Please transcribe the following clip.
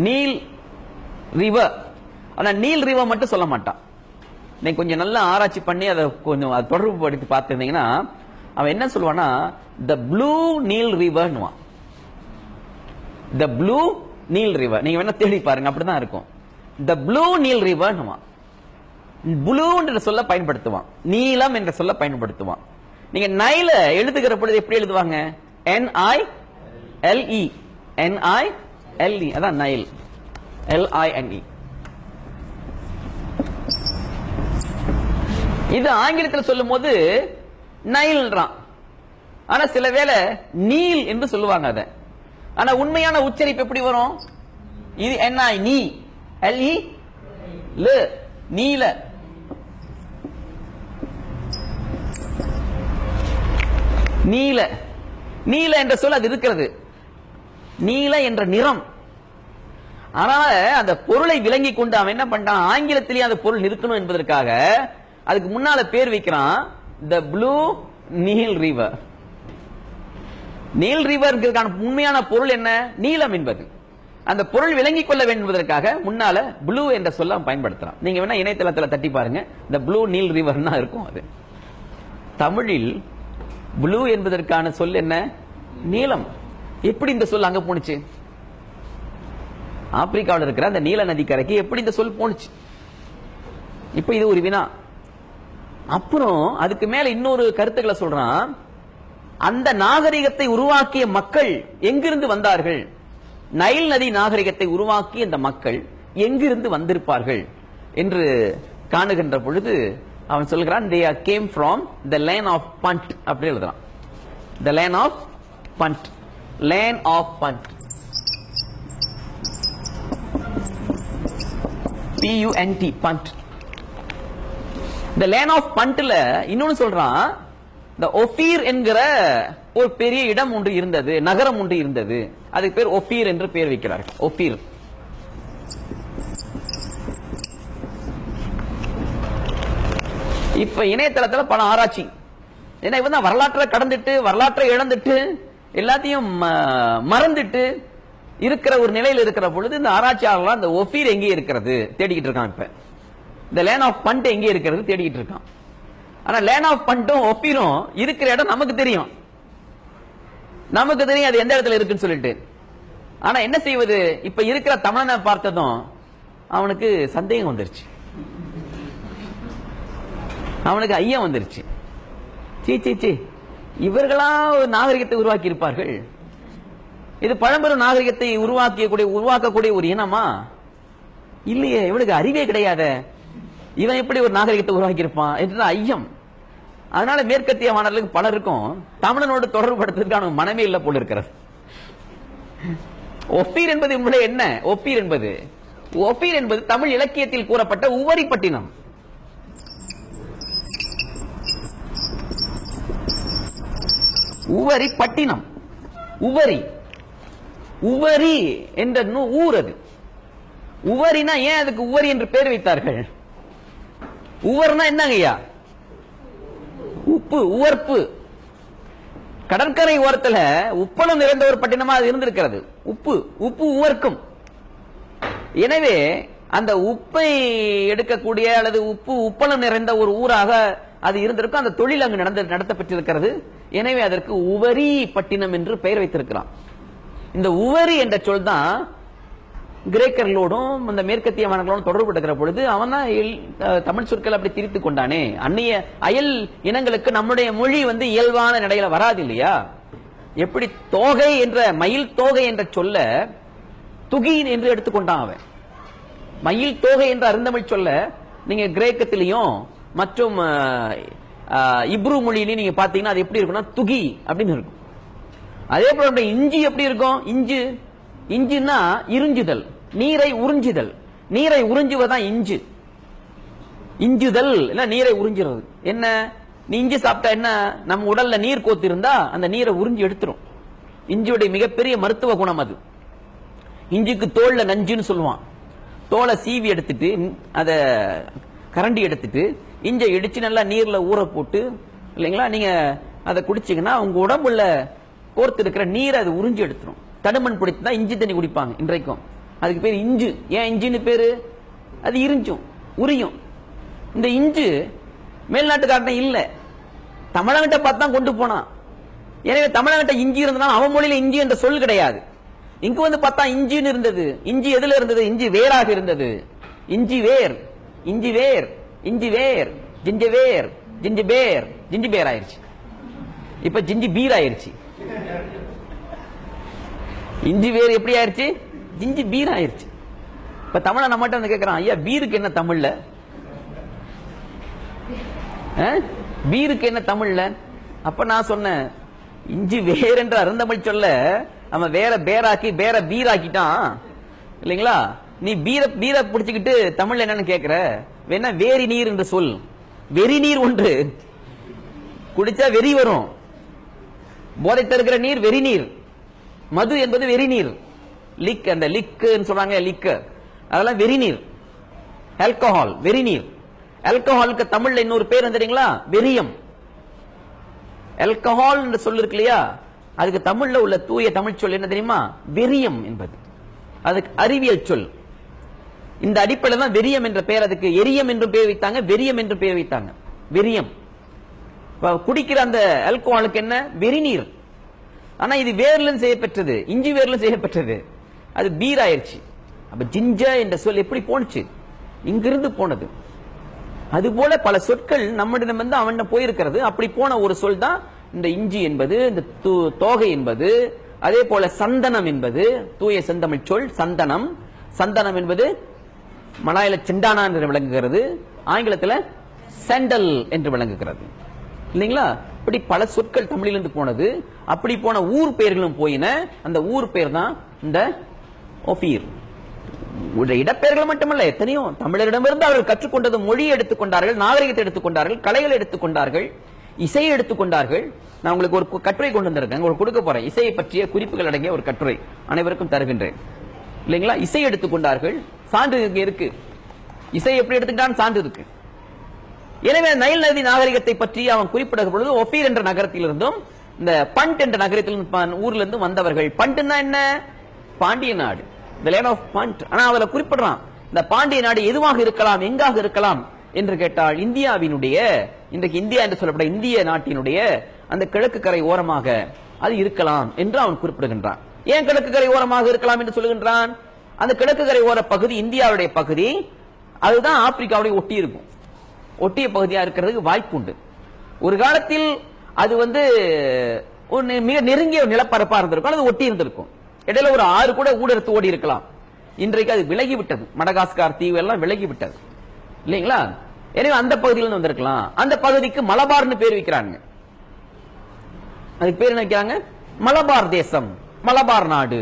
Neil river. ஆனா Nile river மட்டும் சொல்ல மாட்டான். நீங்க கொஞ்சம் நல்லா ஆராய்ச்சி பண்ணி அதை கொஞ்சம் தொடர்பு படுத்தி பார்த்திருந்தீங்கன்னா அவன் என்ன சொல்லுவான்னா த ப்ளூ நீல் ரிவர்னுவான். The blue Nile river. நீங்க வேணா தேடி பாருங்க, அப்படிதான் இருக்கும். த ப்ளூ நீல் ரிவர்னுவான். ப்ளூ என்ற சொல்ல பயன்படுத்துவான், நீலம் என்ற சொல்ல பயன்படுத்துவான். நீங்க நைல எழுதுகிற பொழுது எப்படி எழுதுவாங்க? NILE. NILE அதான் நைல். LINE. இது ஆங்கிலத்தில் சொல்லும் போது நைல்ன்றான். ஆனா சில வேளை நீல் என்று சொல்லுவாங்க அத. ஆனா உண்மையான உச்சரிப்பு எப்படி வரும்? இது NI நீ LE ல நீல. நீல. நீல என்ற சொல் அது இருக்கிறது. நீல என்ற நிறம். ஆனால் அந்த பொருளை விளங்கி கொண்டு அவன் என்ன பண்றான், ஆங்கிலத்திலேயே அந்த பொருள் இருக்கணும் என்பதற்காக அதுக்கு முன்னால பேர் வைக்கிறான் the blue Nile river. Nile river உண்மையான பொருள் என்ன? நீலம் என்பது. அந்த பொருள் விளங்கிக் கொள்ள வேண்டும் என்பதற்காக முன்னால ப்ளூ என்ற சொல்ல பயன்படுத்துறான். நீங்க வேணா இணையதளத்தில் தட்டி பாருங்க, த ப்ளூ நீல் ரிவர்னா இருக்கும். அது தமிழில் ப்ளூ என்பதற்கான சொல் என்ன? நீலம். எப்படி இந்த சொல் அங்க போனுச்சு? ஆப்பிரிக்காவில் இருக்கிற அந்த நீல நதிக்கரைக்கு எப்படி இந்த சொல் போனுச்சு? இப்ப இது ஒரு வினா. அப்புறம் அதுக்கு மேல இன்னொரு கருத்துக்களை சொல்றான். அந்த நாகரிகத்தை உருவாக்கிய மக்கள் எங்கிருந்து வந்தார்கள்? நைல் நதி நாகரிகத்தை உருவாக்கிய அந்த மக்கள் எங்கிருந்து வந்திருப்பார்கள் என்று காணுகின்ற பொழுது அவன் சொல்கிறான் they came from the land of Punt. அப்படி எழுதுறான். the land of Punt. land of Punt. PUNT. Punt. the land of Puntல இன்னொன்னு சொல்றான், the Ophir என்கிற ஒரு பெரிய இடம் ஒன்று இருந்தது, நகரம் ஒன்று இருந்தது. அதுக்கு பேர் ஒபீர் என்று பெயர் வைக்கிறார்கள். ஒபீர். இப்ப இணையதளத்தில் பல ஆராய்ச்சி. ஏன்னா இவன் தான் வரலாற்றை கடந்துட்டு வரலாற்றை இழந்துட்டு எல்லாத்தையும் மறந்துட்டு இருக்கிற ஒரு நிலையில் இருக்கிற பொழுது இந்த ஆராய்ச்சியாளர்கள் அந்த ஒபீர் எங்கே இருக்கிறது தேடிக்கிட்டு இருக்கான். இப்ப இந்த லேண்ட் ஆஃப் பண்ட் எங்கே இருக்கிறது தேடிக்கிட்டு இருக்கான். ஆனா லேண்ட் ஆஃப் பண்டும் ஒபீரும் இருக்கிற இடம் நமக்கு தெரியும். நமக்கு தெரியும் அது எந்த இடத்துல இருக்குன்னு சொல்லிட்டு. ஆனா என்ன செய்வது? இப்ப இருக்கிற தமிழனை பார்த்ததும் அவனுக்கு சந்தேகம் வந்துருச்சு, அவனுக்கு ஐயம் வந்துருச்சு. சீ சீ சீ, இவர்களா ஒரு நாகரிகத்தை உருவாக்கி இருப்பார்கள்? இது பழம்பெரும் நாகரிகத்தை உருவாக்கக்கூடிய ஒரு இனமா? இல்லையே, இவனுக்கு அறிவே கிடையாது. இவன் எப்படி ஒரு நாகரிகத்தை உருவாக்கி இருப்பான் என்று ஐயம். அதனால மேற்கத்திய மாணவர்களுக்கு பலருக்கும் தமிழனோடு தொடர்பு படுத்துறதுக்கான மனமே இல்ல போல இருக்கிறது. ஒபீர் என்பது உங்களை என்ன? ஒபீர் என்பது தமிழ் இலக்கியத்தில் கூறப்பட்ட உவரி பட்டினம். உவரி பட்டினம். உவரி என்ற ஊர் அது. உவரினா ஏன் அதுக்கு உவரி என்று பெயர் வைத்தார்கள்? உவர்னா என்னங்கய்யா? உப்பு, உவர்ப்பு. கடற்கரை ஓரத்துல உப்பளம் நிறைந்த ஒரு பட்டினமா அது இருந்திருக்கிறது. உப்பு உவர்க்கும். எனவே அந்த உப்பை எடுக்கக்கூடிய அல்லது உப்பளம் நிறைந்த ஒரு ஊராக அது இருந்திருக்கும். அந்த தொழில் அங்கு நடத்தப்பட்டிருக்கிறது. எனவே அதற்கு உவரி பட்டினம் என்று பெயர் வைத்திருக்கிறான். இந்த உவரி என்ற சொல் தான் கிரேக்கர்களோடும் அந்த மேற்கத்திய மாணவர்களோடும் தொடர்புபடுகிற பொழுது அவன் தான் தமிழ் சொற்கள் அப்படி திரித்து கொண்டானே. அந்நிய அயல் இனங்களுக்கு நம்முடைய மொழி இயல்பான நடையில வராது இல்லையா? எப்படி தோகை என்ற மயில் தோகை என்ற சொல்ல துகி என்று எடுத்துக்கொண்டான் அவன். மயில் தோகை என்ற அருந்தமிழ் சொல்ல நீங்க கிரேக்கத்திலையும் மற்றும் இப்ரு மொழியிலையும் நீங்க பாத்தீங்கன்னா அது எப்படி இருக்கும்னா துகி அப்படின்னு இருக்கும். அதே போல இஞ்சி எப்படி இருக்கும்? இஞ்சுன்னா இருஞ்சுதல், நீரை உறிஞ்சுதல். நீரை உறிஞ்சுவதான் இஞ்சு. இஞ்சுதல் இல்ல நீரை உறிஞ்சுறது. என்ன? நீ இஞ்சி சாப்பிட்டா என்ன? நம்ம உடல்ல நீர் கோத்து இருந்தா அந்த நீரை உறிஞ்சி எடுத்துரும். இஞ்சியுடைய மிகப்பெரிய மருத்துவ குணம் அது. இஞ்சிக்கு தோல்ல நஞ்சுன்னு சொல்லுவான். தோலை சீவி எடுத்துட்டு அத கரண்டி எடுத்துட்டு இஞ்சை இடிச்சு நல்லா நீர்ல ஊற போட்டு இல்லைங்களா, நீங்க அதை குடிச்சீங்கன்னா உங்க உடம்புல கோர்த்து இருக்கிற நீரை அது உறிஞ்சி எடுத்துரும். தடுமன் பிடித்து தான் இஞ்சி தண்ணி குடிப்பாங்க இன்றைக்கும். அதுக்கு பேர் இஞ்சு. ஏன் இஞ்சுன்னு பேரு? அது இருஞ்சும் உரியும். இந்த இஞ்சு மேல்நாட்டுக்காரன் இல்ல, தமிழகிட்ட பார்த்து தான் கொண்டு போனான். எனவே தமிழகிட்ட இஞ்சி இருந்தனால அவன் மொழியில இஞ்சி என்ற சொல் கிடையாது. இங்கு வந்து பார்த்தா இஞ்சின்னு இருந்தது. இஞ்சி எதுல இருந்தது? இஞ்சி வேராக இருந்தது. இஞ்சி வேர், இஞ்சி வேர், இஞ்சி வேர், ஜிஞ்சி வேர், ஜிஞ்சி பேர், ஜிஞ்சி பேர் ஆயிருச்சு. இப்ப ஜிஞ்சி பீர் ஆயிருச்சு. இஞ்சி வேர் எப்படி ஆயிருச்சு? ஜிஞ்சி பீர் ஆயிருச்சு. இப்ப தமிழ நம்மகிட்ட வந்து கேட்கிறான், ஐயா பீருக்கு என்ன தமிழ்ல? பீருக்கு என்ன தமிழ்ல? அப்ப நான் சொன்னேன், இஞ்சி வேர் என்ற அருந்தமிழ் சொல்ல அவன் வேற பேராக்கி வேற பீராக்கிட்டான் இல்லைங்களா? நீ பீர பிடிச்சுக்கிட்டு தமிழ்ல என்னன்னு கேக்குற? வேணா வேரி நீர் என்று சொல். வெறி நீர் ஒன்று குடிச்சா வெறி வரும். போதை தருகிற நீர் வெறி நீர். மது என்பது வெறி நீர். லிக், அந்த லிக்குன்னு சொல்றாங்க, லிக்கு, அதெல்லாம் வெறி நீர். ஆல்கஹால் வெறி நீர். ஆல்கஹாலுக்கு தமிழ்ல இன்னொரு பேர் தெரியுங்களா? வெறியம். ஆல்கஹால் என்று சொல் இருக்கு இல்லையா, அதுக்கு தமிழ்ல உள்ள தூய தமிழ் சொல் என்ன தெரியுமா? வெறியம் என்பது. அதுக்கு அறிவியல் சொல். இந்த அடிப்படையில் தான் வெறியம் என்ற பெயர். அதுக்கு எரியம் என்று பெயர் வைத்தாங்க, வெறியம் என்று பெயர் வைத்தாங்க. வெறியம். குடிக்கிற அந்த ஆல்கஹாலுக்கு என்ன? வெறிநீர். ஆனா இது வேர்ல செய்யப்பட்டது, இஞ்சி வேர்ல செய்யப்பட்டது. அது பீர் ஆயிருச்சு. அப்ப ஜிஞ்ச என்ற சொல் எப்படி போனுச்சு? இங்கிருந்து போனது. அதுபோல பல சொற்கள் நம்மிடம் வந்து அவன் போயிருக்கிறது. அப்படி போன ஒரு சொல் தான் இந்த இஞ்சி என்பது, இந்த தோகை என்பது. அதே போல சந்தனம் என்பது தூய செந்தமிழ் சொல். சந்தனம், சந்தனம் என்பது மலாயில செண்டானா என்று விளங்குகிறது, ஆங்கிலத்தில் சாண்டல் என்று விளங்குகிறது இல்லைங்களா? இப்படி பல சொற்கள் தமிழிலிருந்து போனது. அப்படி போன ஊர் பெயர்களும் போயின. அந்த ஊர் பெயர் தான் இந்த ஒபீர். இடப்பெயர்கள் மட்டுமல்ல, எத்தனையோ தமிழரிடமிருந்து அவர்கள் கற்றுக்கொண்டது. மொழியை எடுத்துக்கொண்டார்கள், நாகரிகத்தை எடுத்துக்கொண்டார்கள், கலைகளை எடுத்துக்கொண்டார்கள், இசையை எடுத்துக்கொண்டார்கள். நான் உங்களுக்கு ஒரு கட்டுரை கொண்டு வந்திருக்கேன், உங்களுக்கு கொடுக்க போறேன். இசையை பற்றிய குறிப்புகள் அடங்கிய ஒரு கட்டுரை அனைவருக்கும் தருகின்றேன் இல்லைங்களா? இசை எடுத்துக்கொண்டார்கள், சான்று இருக்கு. இசை எப்படி எடுத்துக்கிட்டான் சான்று இருக்கு. எனவே நைல் நதி நாகரிகத்தை பற்றி அவன் குறிப்பிடுகிற பொழுது ஒபீர் என்ற நகரத்திலிருந்தும் இந்த பண்ட் என்ற நகரத்தில் ஊர்ல இருந்து வந்தவர்கள். பண்ட்னா என்ன? பாண்டிய நாடு, the land of Punt. ஆனா அவளை குறிப்பிடுறான், இந்த பாண்டிய நாடு எதுவாக இருக்கலாம், எங்காக இருக்கலாம் என்று கேட்டால் இந்தியாவினுடைய, இன்றைக்கு இந்தியா என்று சொல்லப்பட்ட இந்திய நாட்டினுடைய அந்த கிழக்கு கரை ஓரமாக அது இருக்கலாம் என்று அவன் குறிப்பிடுகின்றான். ஏன் கிழக்கு கரை ஓரமாக இருக்கலாம் என்று சொல்லுகின்றான்? அந்த கிழக்கு கரை ஓர பகுதி இந்தியாவுடைய பகுதி, அதுதான் ஆப்பிரிக்காவுடைய ஒட்டி இருக்கும். ஒட்டிய பகுதியா இருக்கிறதுக்கு வாய்ப்பு உண்டு. ஒரு காலத்தில் அது வந்து மிக நெருங்கிய நிலப்பரப்பா இருந்திருக்கும், அது ஒட்டி இருந்திருக்கும். இடையில ஒரு ஆறு கூட ஊடறுத்து ஓடி இருக்கலாம். இன்றைக்கு அது விலகி விட்டது. மடகாஸ்கார் தீவு எல்லாம் விலகி விட்டது இல்லைங்களா? எனவே அந்த பகுதியில் வந்திருக்கலாம். அந்த பகுதிக்கு மலபார்னு பேர் வைக்கிறாங்க. அதுக்கு பேர் என்ன வைக்கிறாங்க? மலபார் தேசம், மலபார் நாடு.